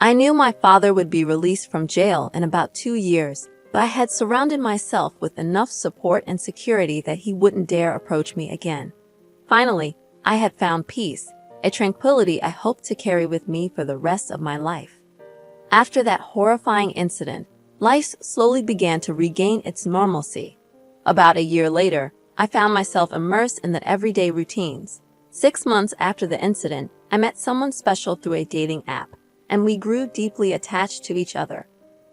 I knew my father would be released from jail in about 2 years, but I had surrounded myself with enough support and security that he wouldn't dare approach me again. Finally, I had found peace, a tranquility I hoped to carry with me for the rest of my life. After that horrifying incident, life slowly began to regain its normalcy. About a year later, I found myself immersed in the everyday routines. 6 months after the incident, I met someone special through a dating app, and we grew deeply attached to each other.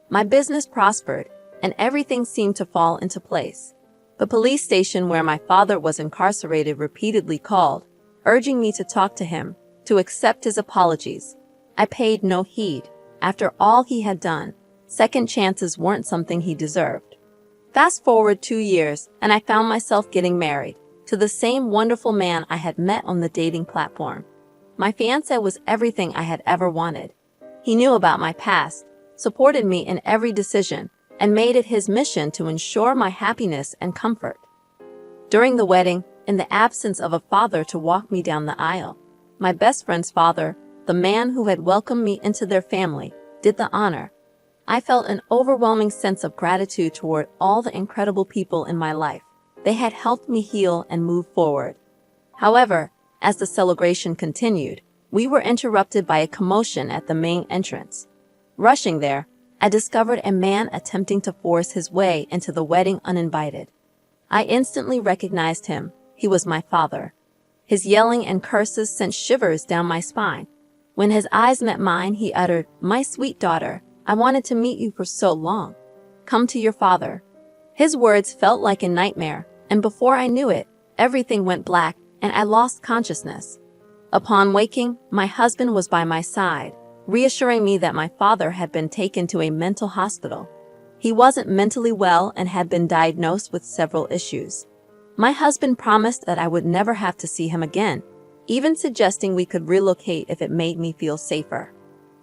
My business prospered, and everything seemed to fall into place. The police station where my father was incarcerated repeatedly called, urging me to talk to him, to accept his apologies. I paid no heed. After all he had done, second chances weren't something he deserved. Fast forward 2 years, and I found myself getting married to the same wonderful man I had met on the dating platform. My fiancé was everything I had ever wanted. He knew about my past, supported me in every decision, and made it his mission to ensure my happiness and comfort. During the wedding, in the absence of a father to walk me down the aisle, my best friend's father, the man who had welcomed me into their family, did the honor. I felt an overwhelming sense of gratitude toward all the incredible people in my life. They had helped me heal and move forward. However, as the celebration continued, we were interrupted by a commotion at the main entrance. Rushing there, I discovered a man attempting to force his way into the wedding uninvited. I instantly recognized him. He was my father. His yelling and curses sent shivers down my spine. When his eyes met mine, he uttered, "My sweet daughter, I wanted to meet you for so long. Come to your father." His words felt like a nightmare, and before I knew it, everything went black and I lost consciousness. Upon waking, my husband was by my side, reassuring me that my father had been taken to a mental hospital. He wasn't mentally well and had been diagnosed with several issues. My husband promised that I would never have to see him again, even suggesting we could relocate if it made me feel safer.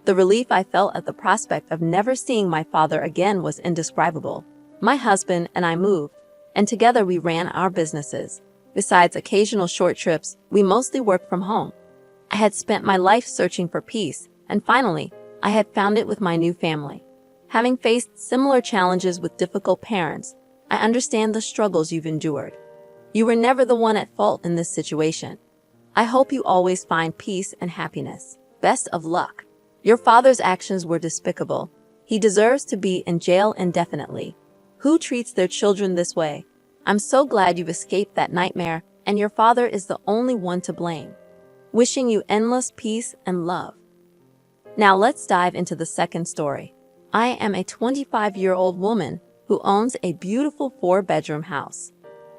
The relief I felt at the prospect of never seeing my father again was indescribable. My husband and I moved, and together we ran our businesses. Besides occasional short trips, we mostly worked from home. I had spent my life searching for peace, and finally, I had found it with my new family. Having faced similar challenges with difficult parents, I understand the struggles you've endured. You were never the one at fault in this situation. I hope you always find peace and happiness. Best of luck. Your father's actions were despicable. He deserves to be in jail indefinitely. Who treats their children this way? I'm so glad you've escaped that nightmare, and your father is the only one to blame. Wishing you endless peace and love. Now let's dive into the second story. I am a 25-year-old woman who owns a beautiful 4-bedroom house.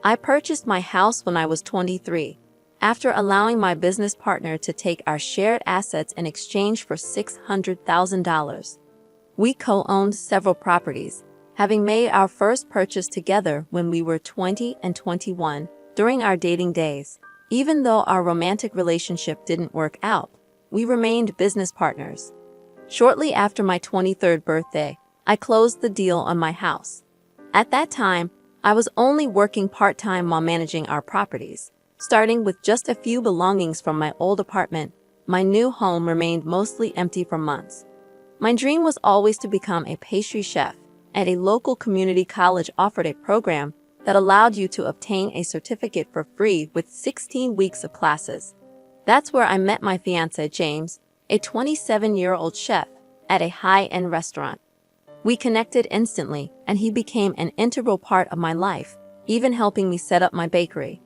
I purchased my house when I was 23, after allowing my business partner to take our shared assets in exchange for $600,000. We co-owned several properties, having made our first purchase together when we were 20 and 21 during our dating days. Even though our romantic relationship didn't work out, we remained business partners. Shortly after my 23rd birthday, I closed the deal on my house. At that time, I was only working part-time while managing our properties. Starting with just a few belongings from my old apartment, my new home remained mostly empty for months. My dream was always to become a pastry chef, and a local community college offered a program that allowed you to obtain a certificate for free with 16 weeks of classes. That's where I met my fiancé, James, a 27-year-old chef at a high-end restaurant. We connected instantly, and he became an integral part of my life, even helping me set up my bakery.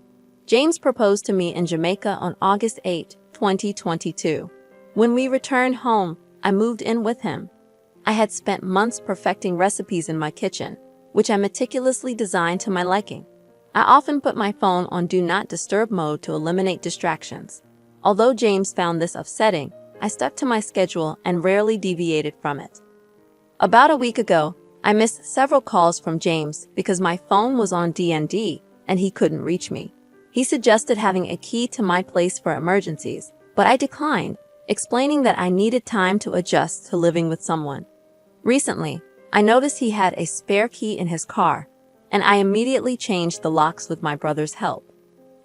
James proposed to me in Jamaica on August 8, 2022. When we returned home, I moved in with him. I had spent months perfecting recipes in my kitchen, which I meticulously designed to my liking. I often put my phone on Do Not Disturb mode to eliminate distractions. Although James found this upsetting, I stuck to my schedule and rarely deviated from it. About a week ago, I missed several calls from James because my phone was on DND and he couldn't reach me. He suggested having a key to my place for emergencies, but I declined, explaining that I needed time to adjust to living with someone. Recently, I noticed he had a spare key in his car, and I immediately changed the locks with my brother's help.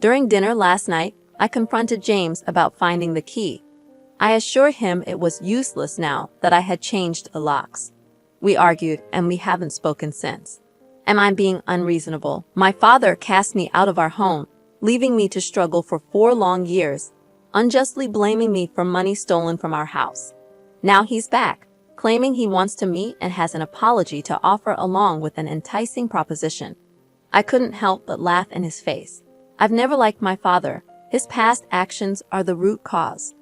During dinner last night, I confronted James about finding the key. I assured him it was useless now that I had changed the locks. We argued, and we haven't spoken since. Am I being unreasonable? My father cast me out of our home, leaving me to struggle for 4 long years, unjustly blaming me for money stolen from our house. Now he's back, claiming he wants to meet and has an apology to offer along with an enticing proposition. I couldn't help but laugh in his face. I've never liked my father. His past actions are the root cause.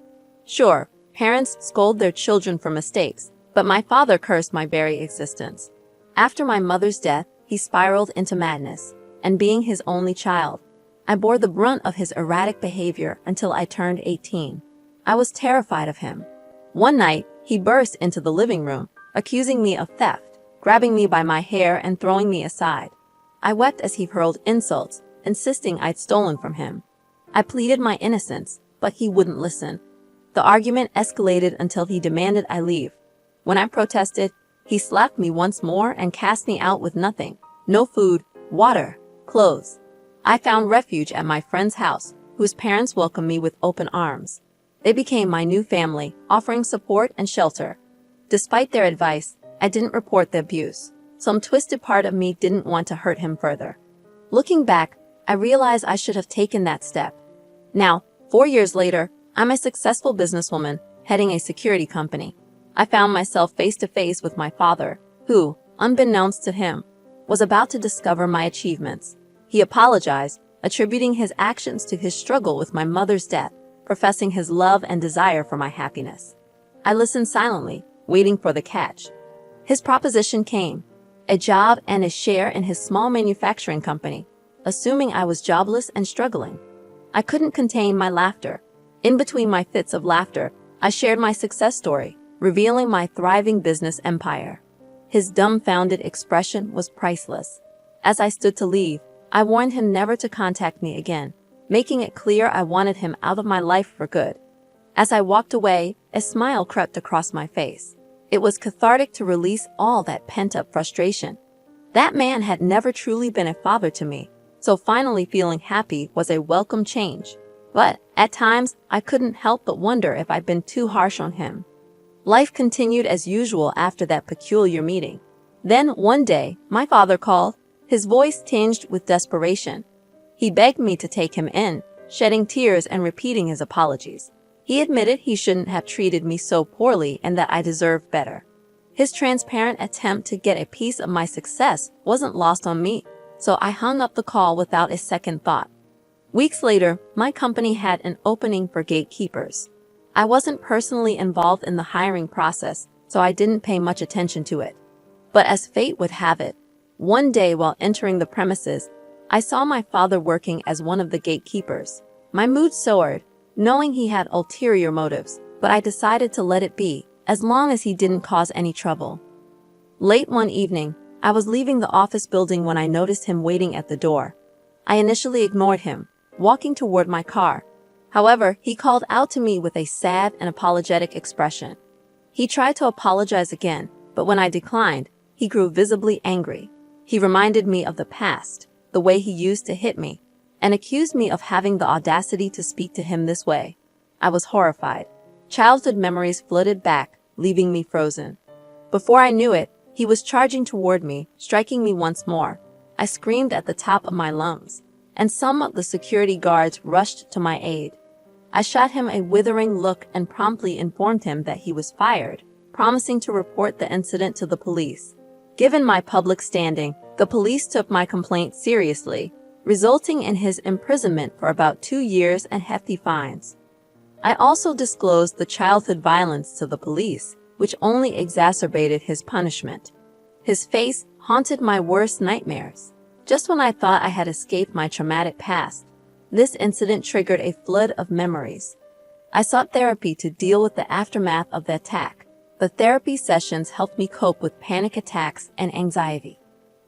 Sure, parents scold their children for mistakes, but my father cursed my very existence. After my mother's death, he spiraled into madness, and being his only child, I bore the brunt of his erratic behavior until I turned 18. I was terrified of him. One night, he burst into the living room, accusing me of theft, grabbing me by my hair and throwing me aside. I wept as he hurled insults, insisting I'd stolen from him. I pleaded my innocence, but he wouldn't listen. The argument escalated until he demanded I leave. When I protested, he slapped me once more and cast me out with nothing. No food, water, clothes. I found refuge at my friend's house, whose parents welcomed me with open arms. They became my new family, offering support and shelter. Despite their advice, I didn't report the abuse. Some twisted part of me didn't want to hurt him further. Looking back, I realized I should have taken that step. Now, 4 years later, I'm a successful businesswoman, heading a security company. I found myself face to face with my father, who, unbeknownst to him, was about to discover my achievements. He apologized, attributing his actions to his struggle with my mother's death, professing his love and desire for my happiness. I listened silently, waiting for the catch. His proposition came, a job and a share in his small manufacturing company, assuming I was jobless and struggling. I couldn't contain my laughter. In between my fits of laughter, I shared my success story, revealing my thriving business empire. His dumbfounded expression was priceless. As I stood to leave, I warned him never to contact me again, making it clear I wanted him out of my life for good. As I walked away, a smile crept across my face. It was cathartic to release all that pent-up frustration. That man had never truly been a father to me, so finally feeling happy was a welcome change. But at times, I couldn't help but wonder if I'd been too harsh on him. Life continued as usual after that peculiar meeting. Then, one day, my father called, his voice tinged with desperation. He begged me to take him in, shedding tears and repeating his apologies. He admitted he shouldn't have treated me so poorly and that I deserved better. His transparent attempt to get a piece of my success wasn't lost on me, so I hung up the call without a second thought. Weeks later, my company had an opening for gatekeepers. I wasn't personally involved in the hiring process, so I didn't pay much attention to it. But as fate would have it, one day while entering the premises, I saw my father working as one of the gatekeepers. My mood soared, knowing he had ulterior motives, but I decided to let it be, as long as he didn't cause any trouble. Late one evening, I was leaving the office building when I noticed him waiting at the door. I initially ignored him, walking toward my car. However, he called out to me with a sad and apologetic expression. He tried to apologize again, but when I declined, he grew visibly angry. He reminded me of the past, the way he used to hit me, and accused me of having the audacity to speak to him this way. I was horrified. Childhood memories flooded back, leaving me frozen. Before I knew it, he was charging toward me, striking me once more. I screamed at the top of my lungs, and some of the security guards rushed to my aid. I shot him a withering look and promptly informed him that he was fired, promising to report the incident to the police. Given my public standing, the police took my complaint seriously, resulting in his imprisonment for about 2 years and hefty fines. I also disclosed the childhood violence to the police, which only exacerbated his punishment. His face haunted my worst nightmares. Just when I thought I had escaped my traumatic past, this incident triggered a flood of memories. I sought therapy to deal with the aftermath of the attack. The therapy sessions helped me cope with panic attacks and anxiety.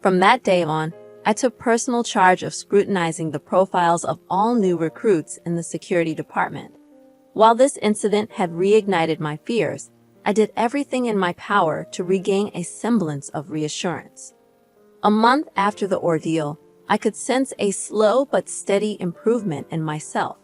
From that day on, I took personal charge of scrutinizing the profiles of all new recruits in the security department. While this incident had reignited my fears, I did everything in my power to regain a semblance of reassurance. A month after the ordeal, I could sense a slow but steady improvement in myself.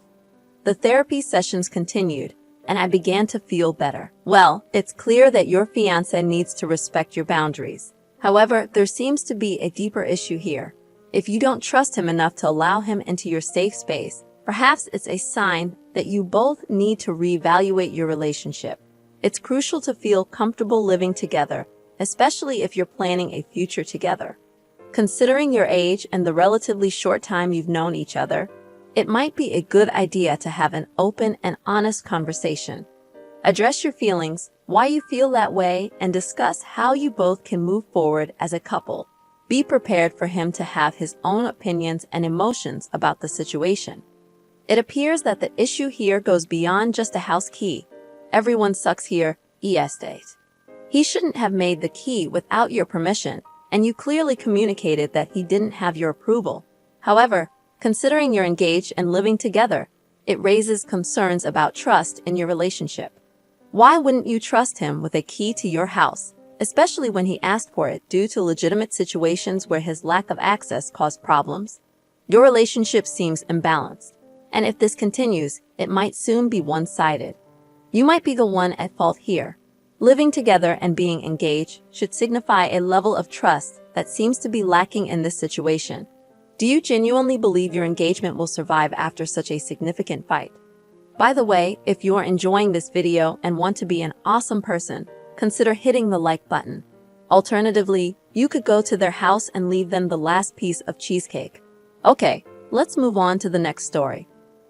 The therapy sessions continued, and I began to feel better. Well, it's clear that your fiancé needs to respect your boundaries. However, there seems to be a deeper issue here. If you don't trust him enough to allow him into your safe space, perhaps it's a sign that you both need to reevaluate your relationship. It's crucial to feel comfortable living together, especially if you're planning a future together. Considering your age and the relatively short time you've known each other, it might be a good idea to have an open and honest conversation. Address your feelings, why you feel that way, and discuss how you both can move forward as a couple. Be prepared for him to have his own opinions and emotions about the situation. It appears that the issue here goes beyond just a house key. Everyone sucks here, estate. He shouldn't have made the key without your permission, and you clearly communicated that he didn't have your approval. However, considering you're engaged and living together, it raises concerns about trust in your relationship. Why wouldn't you trust him with a key to your house, especially when he asked for it due to legitimate situations where his lack of access caused problems? Your relationship seems imbalanced, and if this continues, it might soon be one-sided. You might be the one at fault here. Living together and being engaged should signify a level of trust that seems to be lacking in this situation. Do you genuinely believe your engagement will survive after such a significant fight? By the way, if you are enjoying this video and want to be an awesome person, consider hitting the like button. Alternatively, you could go to their house and leave them the last piece of cheesecake. Okay, let's move on to the next story.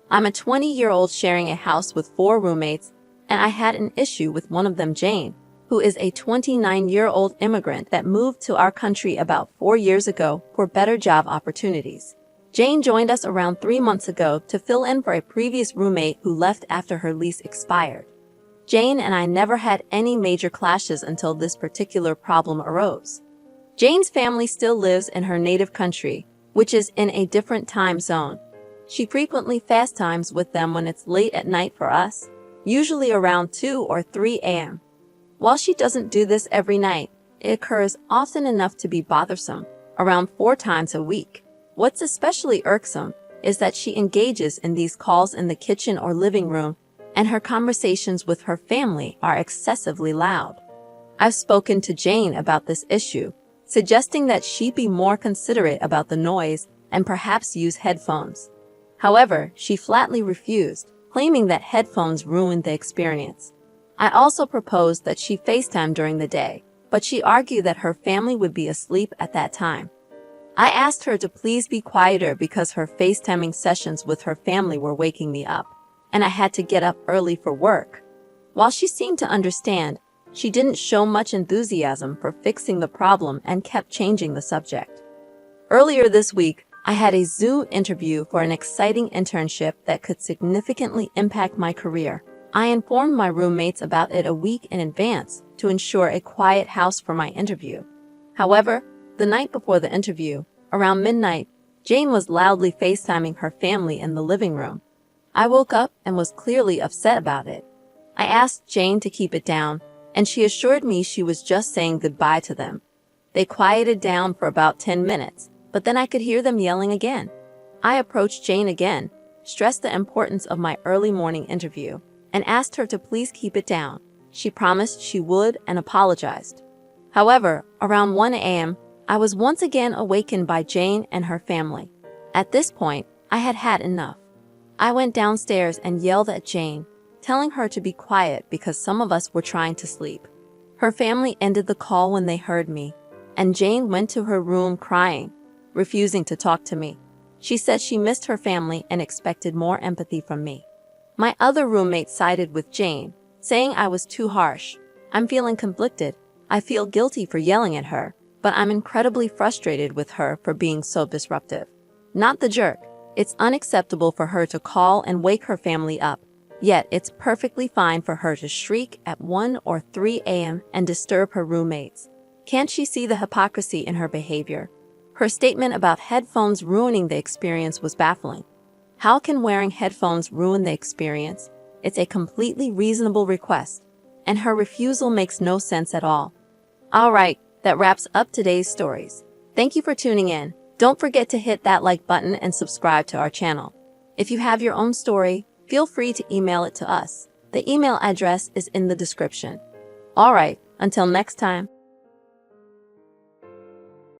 I'm a 20-year-old sharing a house with 4 roommates, and I had an issue with one of them, Jane, who is a 29-year-old immigrant that moved to our country about 4 years ago for better job opportunities. Jane joined us around 3 months ago to fill in for a previous roommate who left after her lease expired. Jane and I never had any major clashes until this particular problem arose. Jane's family still lives in her native country, which is in a different time zone. She frequently FaceTimes with them when it's late at night for us, usually around 2 or 3 a.m. While she doesn't do this every night, it occurs often enough to be bothersome, around 4 times a week. What's especially irksome is that she engages in these calls in the kitchen or living room, and her conversations with her family are excessively loud. I've spoken to Jane about this issue, suggesting that she be more considerate about the noise and perhaps use headphones. However, she flatly refused, claiming that headphones ruined the experience. I also proposed that she FaceTime during the day, but she argued that her family would be asleep at that time. I asked her to please be quieter because her FaceTiming sessions with her family were waking me up, and I had to get up early for work. While she seemed to understand, she didn't show much enthusiasm for fixing the problem and kept changing the subject. Earlier this week, I had a Zoom interview for an exciting internship that could significantly impact my career. I informed my roommates about it a week in advance to ensure a quiet house for my interview. However, the night before the interview, around midnight, Jane was loudly FaceTiming her family in the living room. I woke up and was clearly upset about it. I asked Jane to keep it down, and she assured me she was just saying goodbye to them. They quieted down for about 10 minutes, but then I could hear them yelling again. I approached Jane again, stressed the importance of my early morning interview, and asked her to please keep it down. She promised she would and apologized. However, around 1 a.m., I was once again awakened by Jane and her family. At this point, I had had enough. I went downstairs and yelled at Jane, telling her to be quiet because some of us were trying to sleep. Her family ended the call when they heard me, and Jane went to her room crying, refusing to talk to me. She said she missed her family and expected more empathy from me. My other roommate sided with Jane, saying I was too harsh. I'm feeling conflicted. I feel guilty for yelling at her, but I'm incredibly frustrated with her for being so disruptive. Not the jerk. It's unacceptable for her to call and wake her family up, yet it's perfectly fine for her to shriek at 1 or 3 a.m. and disturb her roommates. Can't she see the hypocrisy in her behavior? Her statement about headphones ruining the experience was baffling. How can wearing headphones ruin the experience? It's a completely reasonable request, and her refusal makes no sense at all. All right, that wraps up today's stories. Thank you for tuning in. Don't forget to hit that like button and subscribe to our channel. If you have your own story, feel free to email it to us. The email address is in the description. Alright, until next time.